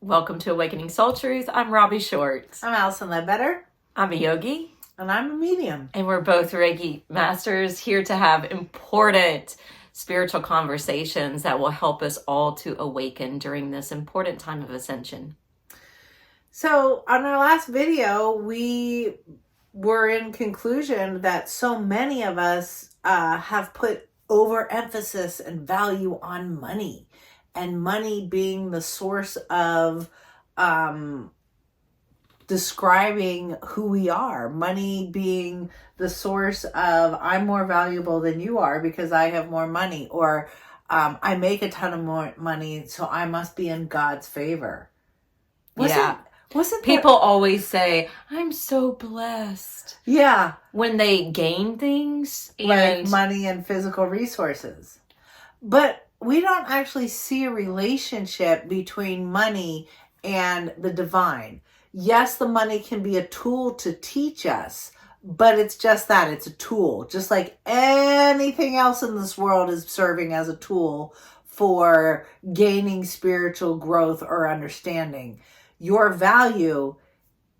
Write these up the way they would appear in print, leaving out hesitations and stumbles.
Welcome to Awakening Soul Truth. I'm Robbie Short. I'm Allison Ledbetter. I'm a yogi. And I'm a medium. And we're both Reiki masters here to have important spiritual conversations that will help us all to awaken during this important time of ascension. So on our last video, we were in conclusion that so many of us have put overemphasis and value on money. And money being the source of describing who we are. Money being the source of, I'm more valuable than you are because I have more money. Or I make a ton of more money, so I must be in God's favor. Wasn't people always say, I'm so blessed. Yeah. When they gain things. Like money and physical resources. But we don't actually see a relationship between money and the divine. Yes, the money can be a tool to teach us, but it's just that, it's a tool. Just like anything else in this world is serving as a tool for gaining spiritual growth or understanding. Your value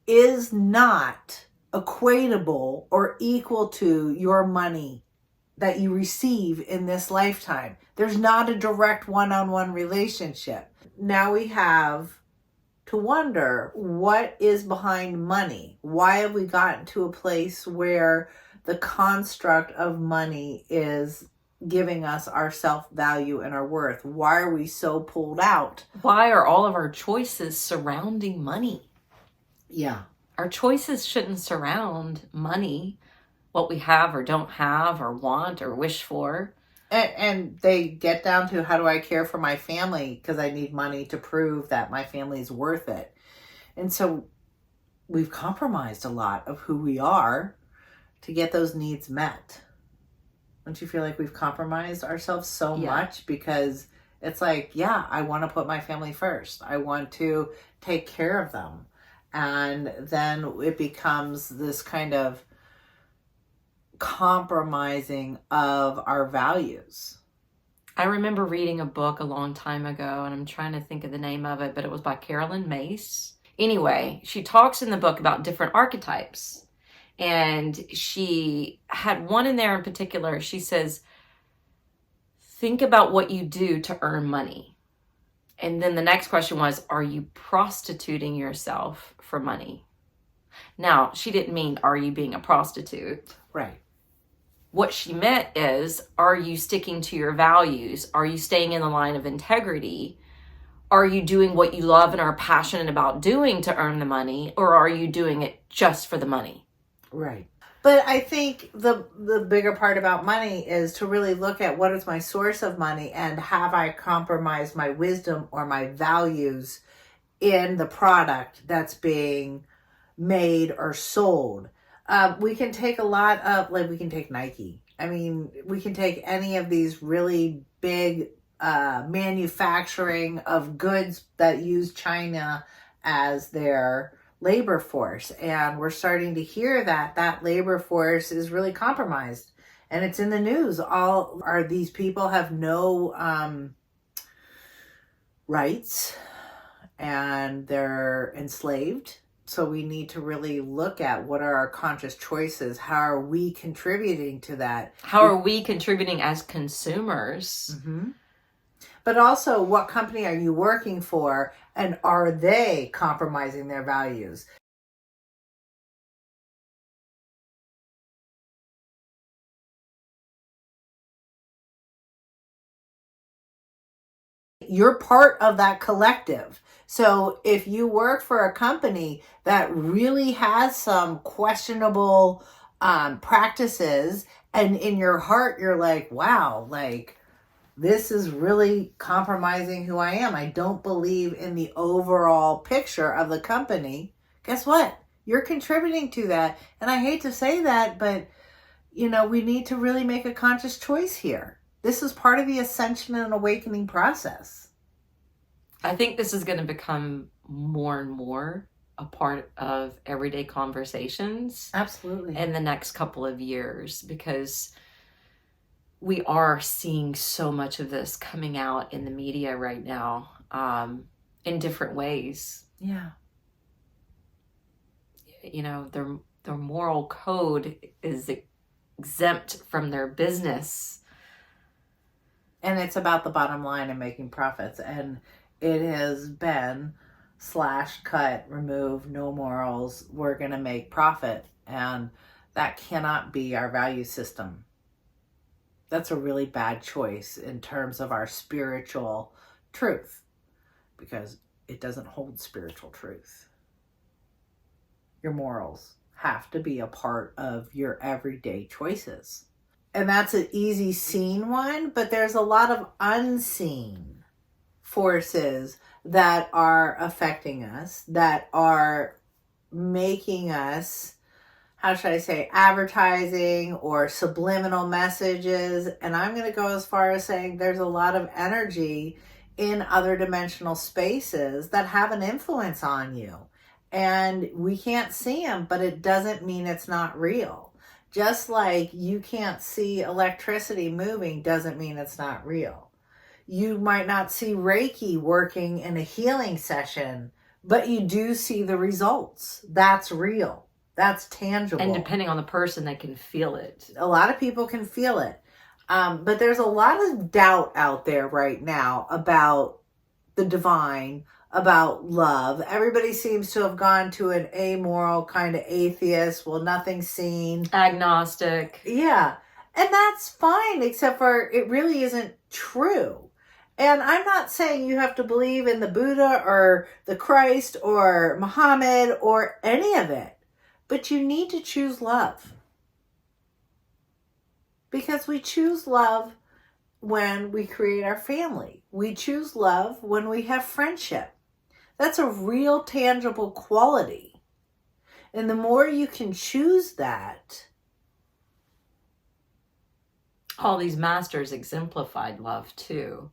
is not equatable or equal to your money that you receive in this lifetime. There's not a direct one-on-one relationship. Now we have to wonder, what is behind money? Why have we gotten to a place where the construct of money is giving us our self-value and our worth? Why are we so pulled out? Why are all of our choices surrounding money? Yeah. Our choices shouldn't surround money, what we have or don't have or want or wish for. And they get down to, how do I care for my family? Because I need money to prove that my family is worth it. And so we've compromised a lot of who we are to get those needs met. Don't you feel like we've compromised ourselves so much? Because it's like, yeah, I want to put my family first. I want to take care of them. And then it becomes this kind of compromising of our values. I remember reading a book a long time ago, and I'm trying to think of the name of it, but it was by Carolyn Mace. Anyway, she talks in the book about different archetypes. And she had one in there in particular. She says, think about what you do to earn money. And then the next question was, are you prostituting yourself for money? Now, she didn't mean, are you being a prostitute? Right. What she meant is, are you sticking to your values? Are you staying in the line of integrity? Are you doing what you love and are passionate about doing to earn the money? Or are you doing it just for the money? Right. But I think the bigger part about money is to really look at, what is my source of money, and have I compromised my wisdom or my values in the product that's being made or sold. We can take a lot of, like, we can take Nike. I mean, we can take any of these really big manufacturing of goods that use China as their labor force. And we're starting to hear that that labor force is really compromised. And it's in the news. These people have no rights, and they're enslaved. So we need to really look at, what are our conscious choices? How are we contributing to that? How are we contributing as consumers? Mm-hmm. But also, what company are you working for, and are they compromising their values? You're part of that collective. So if you work for a company that really has some questionable practices, and in your heart you're like, wow, like, this is really compromising who I am, I don't believe in the overall picture of the company, guess what? You're contributing to that. And I hate to say that, but we need to really make a conscious choice here. This is part of the ascension and awakening process. I think this is going to become more and more a part of everyday conversations. Absolutely. In the next couple of years, because we are seeing so much of this coming out in the media right now. in different ways. Yeah. You know, their moral code is exempt from their business. And it's about the bottom line and making profits. And it has been slash, cut, remove, no morals. We're going to make profit. And that cannot be our value system. That's a really bad choice in terms of our spiritual truth, because it doesn't hold spiritual truth. Your morals have to be a part of your everyday choices. And that's an easy seen one, but there's a lot of unseen forces that are affecting us, that are making us, how should I say, advertising or subliminal messages. And I'm going to go as far as saying there's a lot of energy in other dimensional spaces that have an influence on you. And we can't see them, but it doesn't mean it's not real. Just like you can't see electricity moving doesn't mean it's not real. You might not see Reiki working in a healing session, but you do see the results. That's real. That's tangible. And depending on the person, they can feel it. A lot of people can feel it. But there's a lot of doubt out there right now about the divine, about love. Everybody seems to have gone to an amoral kind of atheist. Well, nothing's seen. Agnostic. Yeah. And that's fine, except for it really isn't true. And I'm not saying you have to believe in the Buddha or the Christ or Muhammad or any of it. But you need to choose love. Because we choose love when we create our family. We choose love when we have friendship. That's a real tangible quality. And the more you can choose that. All these masters exemplified love too.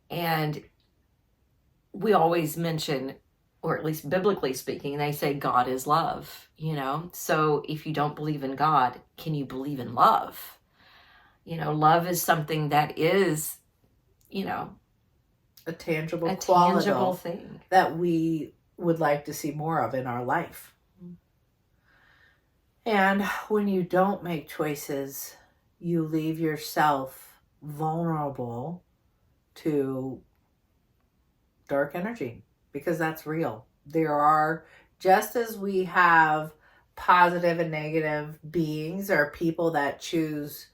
And we always mention, or at least biblically speaking, they say God is love, you know? So if you don't believe in God, can you believe in love? You know, love is something that is, you know, a tangible tangible thing that we would like to see more of in our life. And when you don't make choices, you leave yourself vulnerable to dark energy, because that's real. There are, just as we have positive and negative beings or people that choose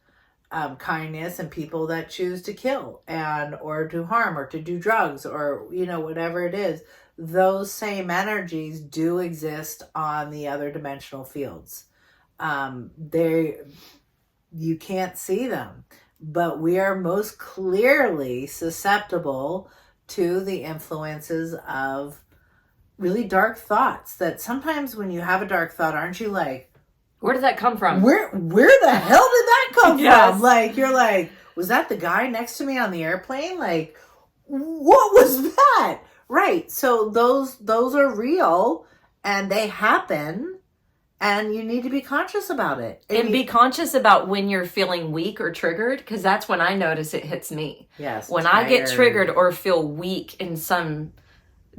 kindness and people that choose to kill and or to harm or to do drugs or, you know, whatever it is, those same energies do exist on the other dimensional fields. You can't see them, but we are most clearly susceptible to the influences of really dark thoughts. That sometimes when you have a dark thought, aren't you like, where did that come from? Where the hell did that come Yes. from? Like, you're like, was that the guy next to me on the airplane? Like, what was that? Right. So those are real and they happen, and you need to be conscious about it. And be conscious about when you're feeling weak or triggered, because that's when I notice it hits me. Yes. When I get triggered or feel weak in some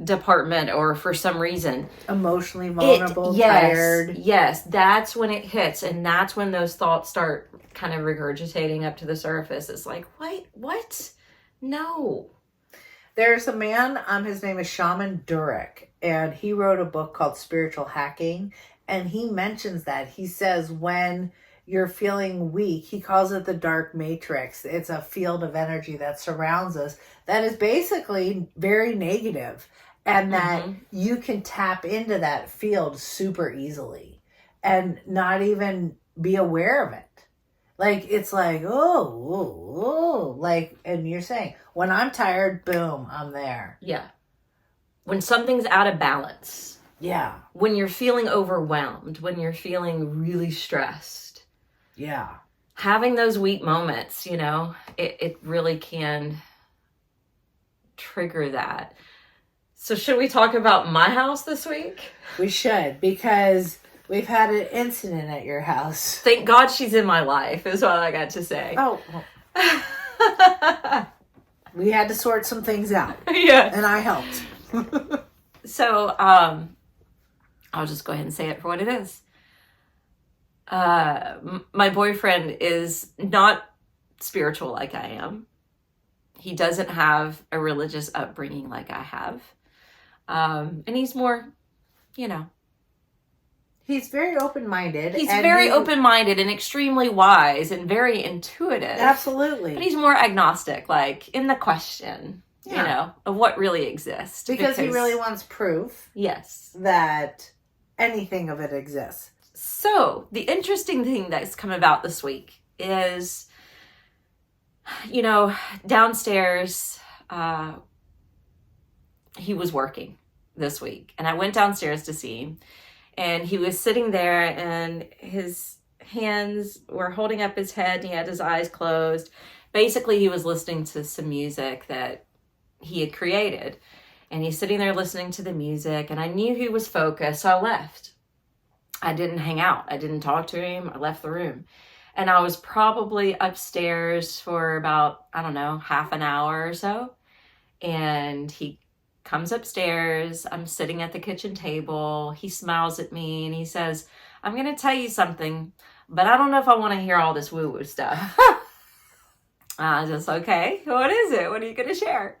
department or for some reason, emotionally vulnerable, tired. Yes, that's when it hits, and that's when those thoughts start kind of regurgitating up to the surface. It's like, what? No. There's a man, his name is Shaman Durek, and he wrote a book called Spiritual Hacking, and he mentions that. He says when you're feeling weak, he calls it the dark matrix. It's a field of energy that surrounds us that is basically very negative, and that you can tap into that field super easily and not even be aware of it. Like, it's like, like, and you're saying, when I'm tired, boom, I'm there. Yeah. When something's out of balance. Yeah. When you're feeling overwhelmed, when you're feeling really stressed. Yeah. Having those weak moments, you know, it really can trigger that. So should we talk about my house this week? We should, because we've had an incident at your house. Thank God she's in my life, is what I got to say. Oh. Well. We had to sort some things out. Yeah. And I helped. So, I'll just go ahead and say it for what it is. My boyfriend is not spiritual like I am. He doesn't have a religious upbringing like I have. And he's more, you know. He's very open-minded. He's very open-minded and extremely wise and very intuitive. Absolutely. But he's more agnostic, like in the question, you know, of what really exists. Because he really wants proof. Yes. That anything of it exists. So, the interesting thing that's come about this week is, you know, downstairs, he was working this week. And I went downstairs to see him. And he was sitting there and his hands were holding up his head and he had his eyes closed. Basically, he was listening to some music that he had created. And he's sitting there listening to the music. And I knew he was focused, so I left. I didn't hang out. I didn't talk to him. I left the room. And I was probably upstairs for about, I don't know, half an hour or so. And he comes upstairs. I'm sitting at the kitchen table. He smiles at me and he says, I'm going to tell you something, but I don't know if I want to hear all this woo-woo stuff. I was just, okay, what is it? What are you going to share?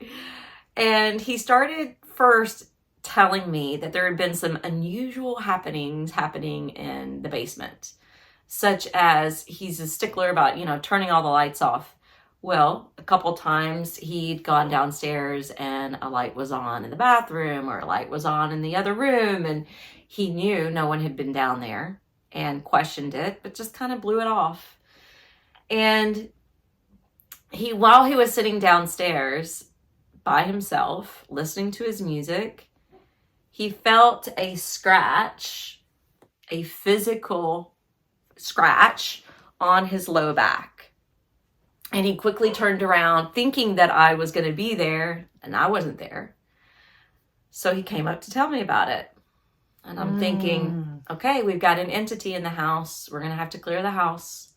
And he started first telling me that there had been some unusual happening in the basement, such as he's a stickler about, you know, turning all the lights off. Well, a couple times he'd gone downstairs and a light was on in the bathroom or a light was on in the other room, and he knew no one had been down there and questioned it, but just kind of blew it off. And while he was sitting downstairs by himself, listening to his music, he felt a scratch, a physical scratch on his low back. And he quickly turned around thinking that I was going to be there, and I wasn't there. So he came up to tell me about it. And I'm thinking, okay, we've got an entity in the house. We're going to have to clear the house.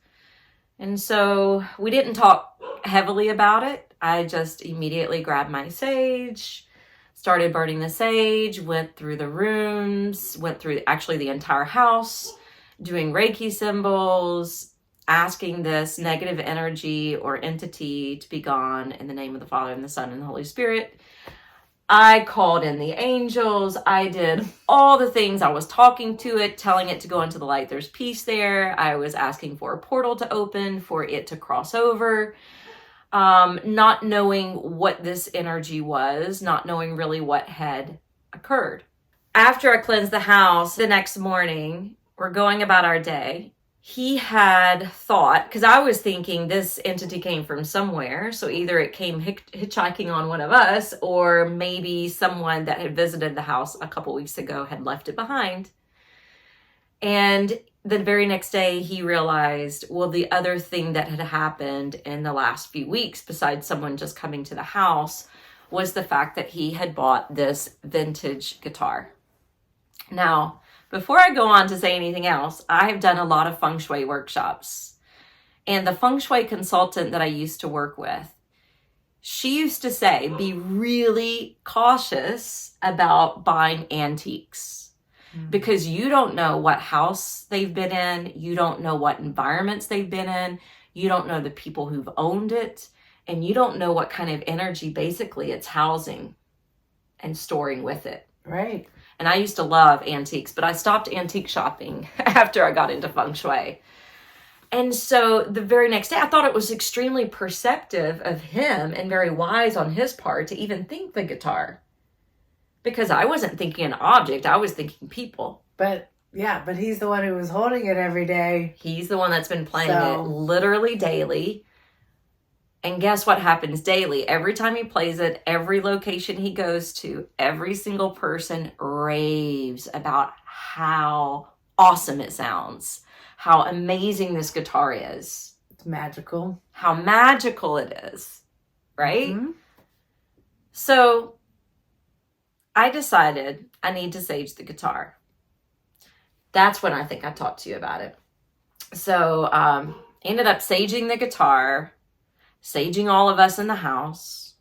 And so we didn't talk heavily about it. I just immediately grabbed my sage, started burning the sage, went through the rooms, went through actually the entire house, doing Reiki symbols, asking this negative energy or entity to be gone in the name of the Father and the Son and the Holy Spirit. I called in the angels. I did all the things. I was talking to it, telling it to go into the light. There's peace there. I was asking for a portal to open, for it to cross over. Not knowing what this energy was, not knowing really what had occurred. After I cleansed the house, the next morning, we're going about our day. He had thought, because I was thinking this entity came from somewhere, so either it came hitchhiking on one of us, or maybe someone that had visited the house a couple weeks ago had left it behind. And the very next day, he realized, well, the other thing that had happened in the last few weeks, besides someone just coming to the house, was the fact that he had bought this vintage guitar. Now, before I go on to say anything else, I have done a lot of feng shui workshops. And the feng shui consultant that I used to work with, she used to say, be really cautious about buying antiques. Because you don't know what house they've been in. You don't know what environments they've been in. You don't know the people who've owned it. And you don't know what kind of energy basically it's housing and storing with it. Right. And I used to love antiques, but I stopped antique shopping after I got into feng shui. And so the very next day, I thought it was extremely perceptive of him and very wise on his part to even think the guitar. Because I wasn't thinking an object, I was thinking people. But he's the one who was holding it every day. He's the one that's been playing it literally daily. And guess what happens daily? Every time he plays it, every location he goes to, every single person raves about how awesome it sounds, how amazing this guitar is. It's magical. How magical it is, right? Mm-hmm. So I decided I need to sage the guitar. That's when I think I talked to you about it. So ended up saging the guitar, saging all of us in the house.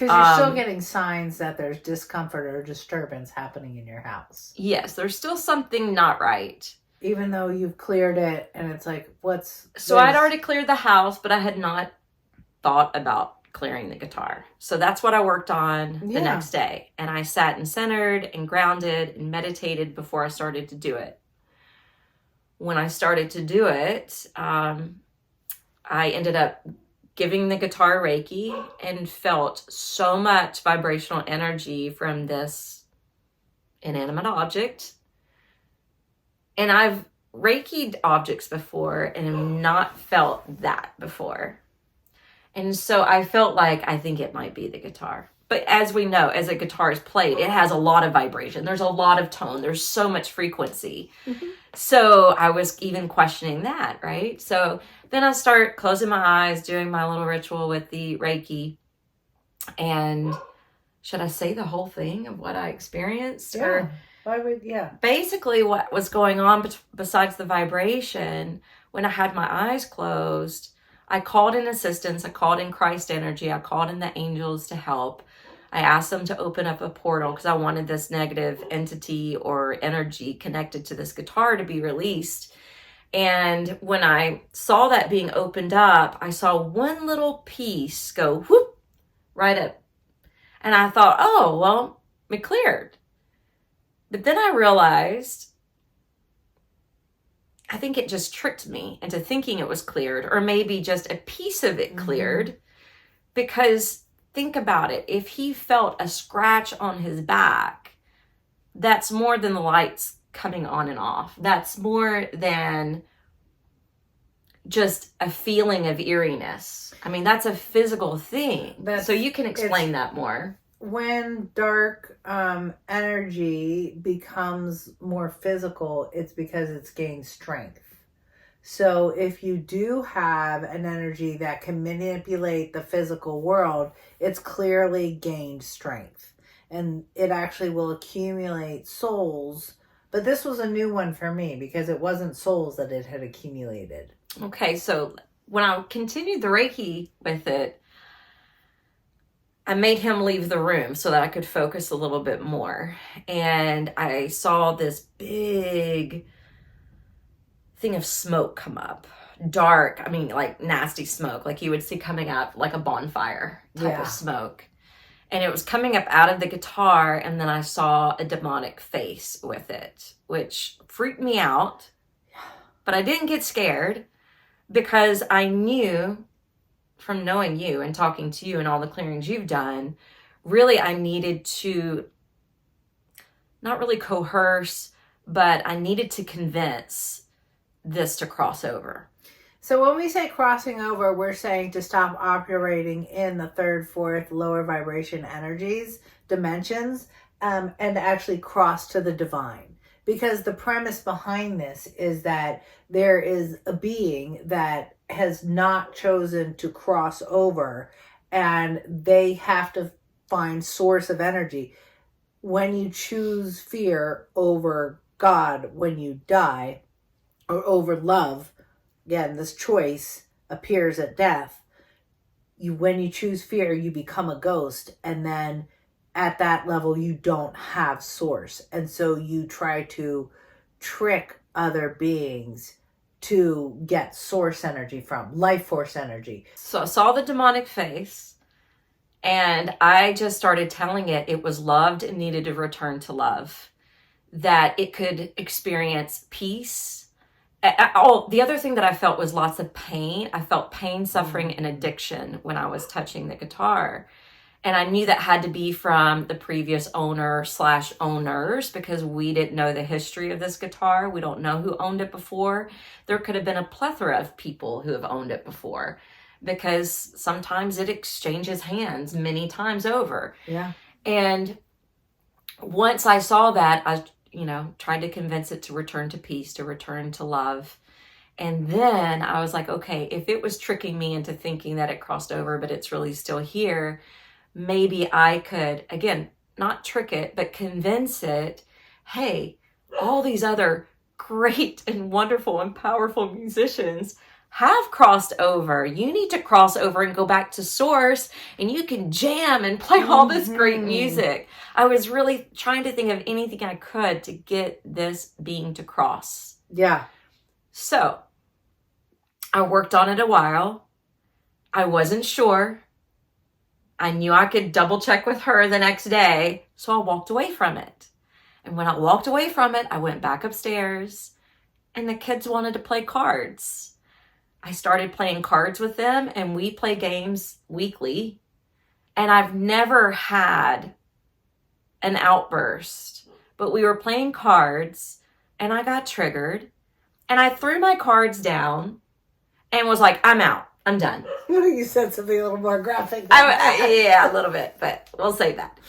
Because you're still getting signs that there's discomfort or disturbance happening in your house. Yes, there's still something not right. Even though you've cleared it and it's like, So I'd already cleared the house, but I had not thought about clearing the guitar. So that's what I worked on the next day. And I sat and centered and grounded and meditated before I started to do it. When I started to do it, I ended up giving the guitar Reiki and felt so much vibrational energy from this inanimate object. And I've Reiki'd objects before and have not felt that before. And so I felt like I think it might be the guitar. But as we know, as a guitar is played, it has a lot of vibration. There's a lot of tone. There's so much frequency. Mm-hmm. So I was even questioning that, right? So then I start closing my eyes, doing my little ritual with the Reiki. And should I say the whole thing of what I experienced? Yeah. Or basically what was going on besides the vibration, when I had my eyes closed, I called in assistance. I called in Christ energy. I called in the angels to help. I asked them to open up a portal because I wanted this negative entity or energy connected to this guitar to be released. And when I saw that being opened up, I saw one little piece go whoop right up. And I thought, oh, well, it cleared. But then I realized, I think it just tricked me into thinking it was cleared, or maybe just a piece of it cleared. Because think about it. If he felt a scratch on his back, that's more than the lights coming on and off. That's more than just a feeling of eeriness. I mean, that's a physical thing. So you can explain that more. When dark energy becomes more physical, it's because it's gained strength. So if you do have an energy that can manipulate the physical world, it's clearly gained strength. And it actually will accumulate souls. But this was a new one for me because it wasn't souls that it had accumulated. Okay, so when I continued the Reiki with it, I made him leave the room so that I could focus a little bit more. And I saw this big thing of smoke come up. Dark, I mean, like nasty smoke, like you would see coming up like a bonfire type of smoke. And it was coming up out of the guitar, and then I saw a demonic face with it, which freaked me out. But I didn't get scared because I knew from knowing you and talking to you and all the clearings you've done, really I needed to not really coerce, but I needed to convince this to cross over. So when we say crossing over, we're saying to stop operating in the third, fourth, lower vibration energies, dimensions, and to actually cross to the divine. Because the premise behind this is that there is a being that has not chosen to cross over, and they have to find source of energy. When you choose fear over God when you die, or over love, again, this choice appears at death. When you choose fear, you become a ghost, and then at that level you don't have source, and so you try to trick other beings to get source energy from, life force energy. So I saw the demonic face, and I just started telling it was loved and needed to return to love, that it could experience peace. The other thing that I felt was lots of pain. I felt pain, suffering, and addiction when I was touching the guitar. And I knew that had to be from the previous owner/owners, because we didn't know the history of this guitar. We don't know who owned it before. There could have been a plethora of people who have owned it before, because sometimes it exchanges hands many times over. Yeah. And once I saw that, I tried to convince it to return to peace, to return to love. And then I was like, okay, if it was tricking me into thinking that it crossed over, but it's really still here, maybe I could, again, not trick it, but convince it, hey, all these other great and wonderful and powerful musicians, have crossed over. You need to cross over and go back to source, and you can jam and play all this great music. I was really trying to think of anything I could to get this being to cross. Yeah. So I worked on it a while. I wasn't sure. I knew I could double check with her the next day, so I walked away from it. And when I walked away from it, I went back upstairs, and the kids wanted to play cards. I started playing cards with them, and we play games weekly. And I've never had an outburst, but we were playing cards, and I got triggered, and I threw my cards down and was like, I'm out. I'm done. You said something a little more graphic. Yeah, a little bit, but we'll save that.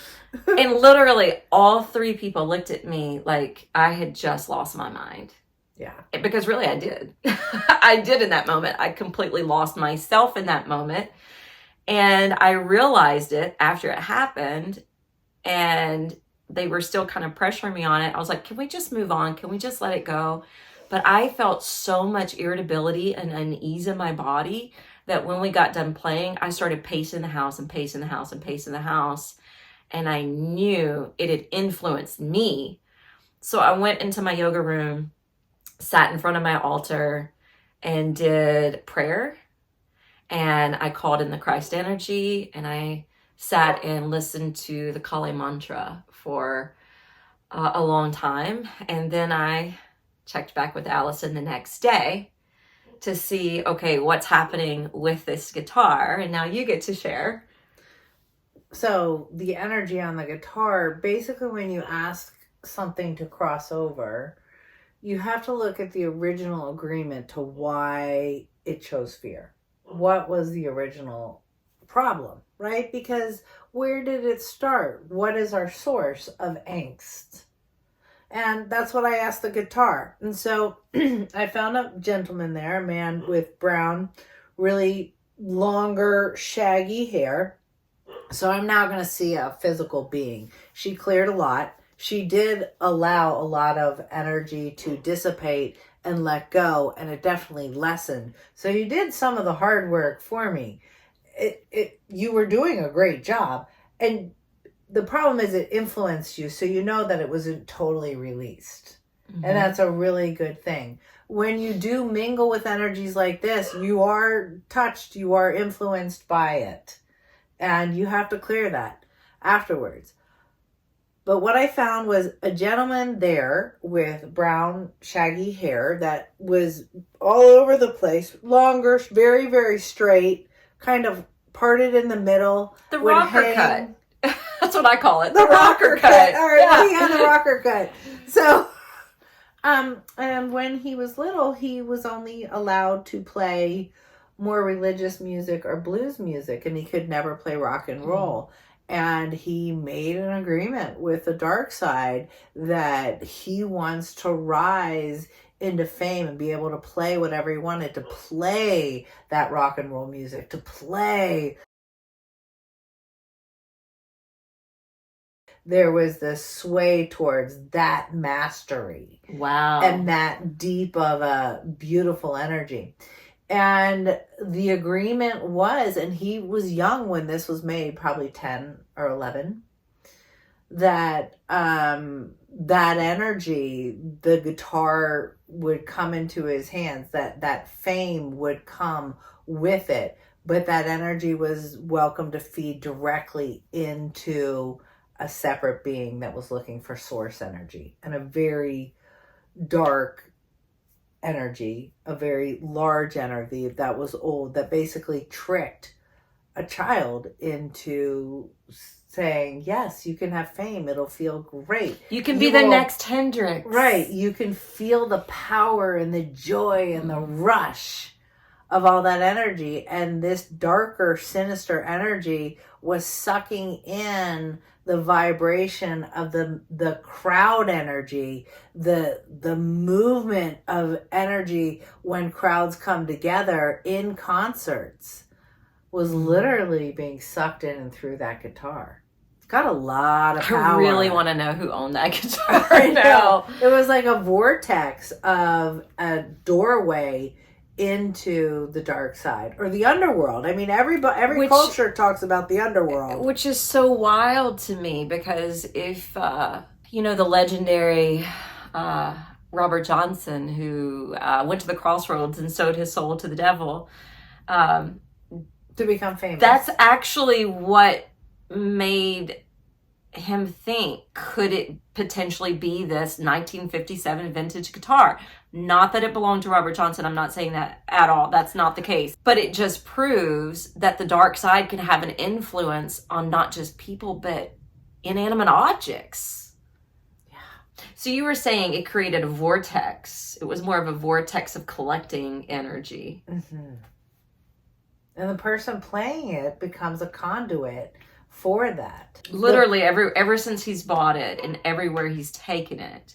And literally all three people looked at me like I had just lost my mind. Yeah. Because really I did. I did in that moment. I completely lost myself in that moment. And I realized it after it happened, and they were still kind of pressuring me on it. I was like, can we just move on? Can we just let it go? But I felt so much irritability and unease in my body that when we got done playing, I started pacing the house and pacing the house and pacing the house. And I knew it had influenced me. So I went into my yoga room, sat in front of my altar, and did prayer. And I called in the Christ energy, and I sat and listened to the Kali mantra for a long time. And then I checked back with Allison the next day to see, okay, what's happening with this guitar? And now you get to share. So the energy on the guitar, basically when you ask something to cross over, you have to look at the original agreement to why it chose fear. What was the original problem, right? Because where did it start? What is our source of angst? And that's what I asked the guitar. And so I found a gentleman there, a man with brown, really longer, shaggy hair. So I'm now going to see a physical being. She cleared a lot. She did allow a lot of energy to dissipate and let go, and it definitely lessened. So you did some of the hard work for me. You were doing a great job. And the problem is it influenced you, so you know that it wasn't totally released. Mm-hmm. And that's a really good thing. When you do mingle with energies like this, you are touched, you are influenced by it. And you have to clear that afterwards. But what I found was a gentleman there with brown, shaggy hair that was all over the place, longer, very, very straight, kind of parted in the middle. The rocker cut. That's what I call it. The rocker cut. All right, yeah. He had the rocker cut. So, and when he was little, he was only allowed to play more religious music or blues music, and he could never play rock and roll. And he made an agreement with the dark side that he wants to rise into fame and be able to play whatever he wanted, to play that rock and roll music, to play. There was this sway towards that mastery. Wow. And that deep of a beautiful energy. And the agreement was, and he was young when this was made, probably 10 or 11, that that energy, the guitar would come into his hands, that fame would come with it. But that energy was welcome to feed directly into a separate being that was looking for source energy, and a very dark energy, a very large energy that was old, that basically tricked a child into saying, yes, you can have fame, it'll feel great, you can be the next Hendrix, right? You can feel the power and the joy and the rush of all that energy. And this darker, sinister energy was sucking in the vibration of the crowd energy, the movement of energy when crowds come together in concerts, was literally being sucked in and through that guitar. It's got a lot of power. I really want to know who owned that guitar. I know. It was like a vortex of a doorway into the dark side or the underworld. I mean, every Which- culture talks about the underworld. Which is so wild to me, because if, the legendary Robert Johnson, who went to the crossroads and sold his soul to the devil, To become famous. that's actually what made him think, could it potentially be this 1957 vintage guitar? Not that it belonged to Robert Johnson. I'm not saying that at all. That's not the case. But it just proves that the dark side can have an influence on not just people, but inanimate objects. Yeah. So you were saying it created a vortex. It was more of a vortex of collecting energy. Mm-hmm. And the person playing it becomes a conduit for that. Literally, ever since he's bought it and everywhere he's taken it,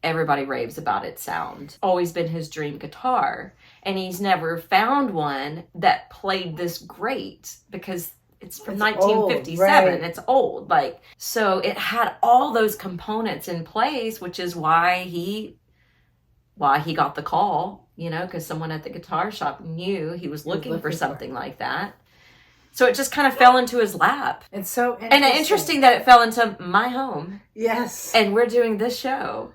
everybody raves about its sound. Always been his dream guitar. And he's never found one that played this great, because it's from 1957. Old, right. It's old. So it had all those components in place, which is why he got the call, because someone at the guitar shop knew he was looking for something like that. So it just kind of fell into his lap. It's so interesting. And interesting that it fell into my home. Yes. And we're doing this show.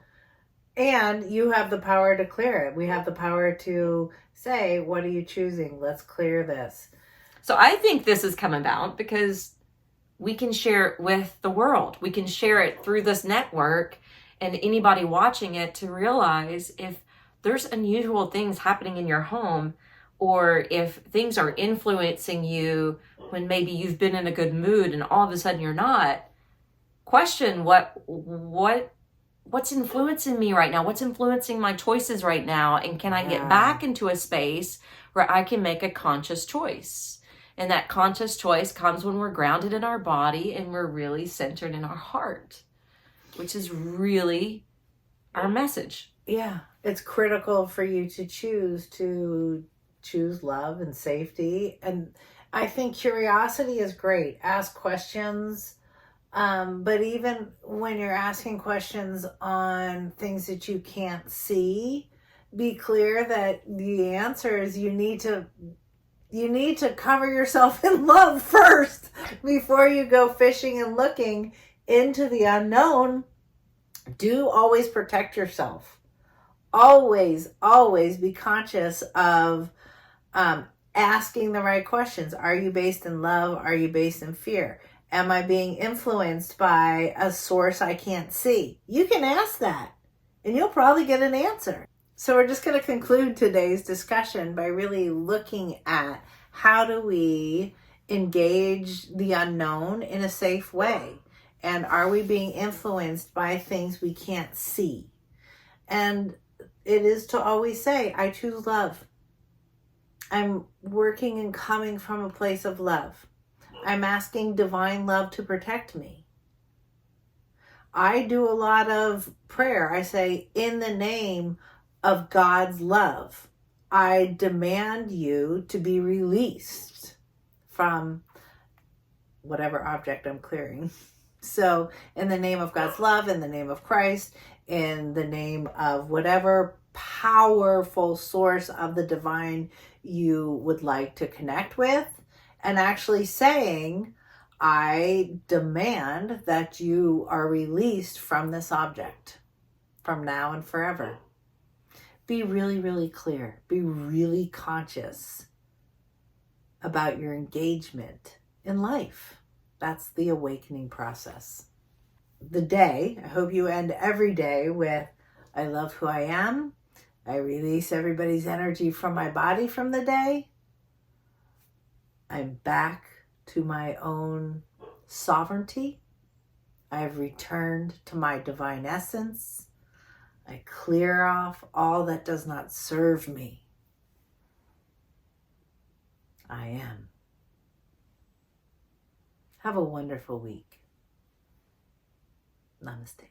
And you have the power to clear it. We have the power to say, what are you choosing? Let's clear this. So I think this has come about because we can share it with the world. We can share it through this network, and anybody watching it to realize if there's unusual things happening in your home, or if things are influencing you when maybe you've been in a good mood and all of a sudden you're not, question what's influencing me right now? What's influencing my choices right now? And can I get back into a space where I can make a conscious choice? And that conscious choice comes when we're grounded in our body and we're really centered in our heart, which is really our message. Yeah. It's critical for you to choose love and safety. And I think curiosity is great. Ask questions. But even when you're asking questions on things that you can't see, be clear that the answer is you need to cover yourself in love first before you go fishing and looking into the unknown. Do always protect yourself. Always be conscious of asking the right questions. Are you based in love? Are you based in fear? Am I being influenced by a source I can't see? You can ask that, and you'll probably get an answer. So we're just going to conclude today's discussion by really looking at how do we engage the unknown in a safe way? And are we being influenced by things we can't see? And it is to always say, I choose love. I'm working and coming from a place of love. I'm asking divine love to protect me. I do a lot of prayer. I say, in the name of God's love, I demand you to be released from whatever object I'm clearing. So in the name of God's love, in the name of Christ, in the name of whatever powerful source of the divine you would like to connect with, and actually saying, I demand that you are released from this object from now and forever. Be really, really clear. Be really conscious about your engagement in life. That's the awakening process. I hope you end every day with, I love who I am. I release everybody's energy from my body from the day. I'm back to my own sovereignty. I've returned to my divine essence. I clear off all that does not serve me. I am. Have a wonderful week. Namaste.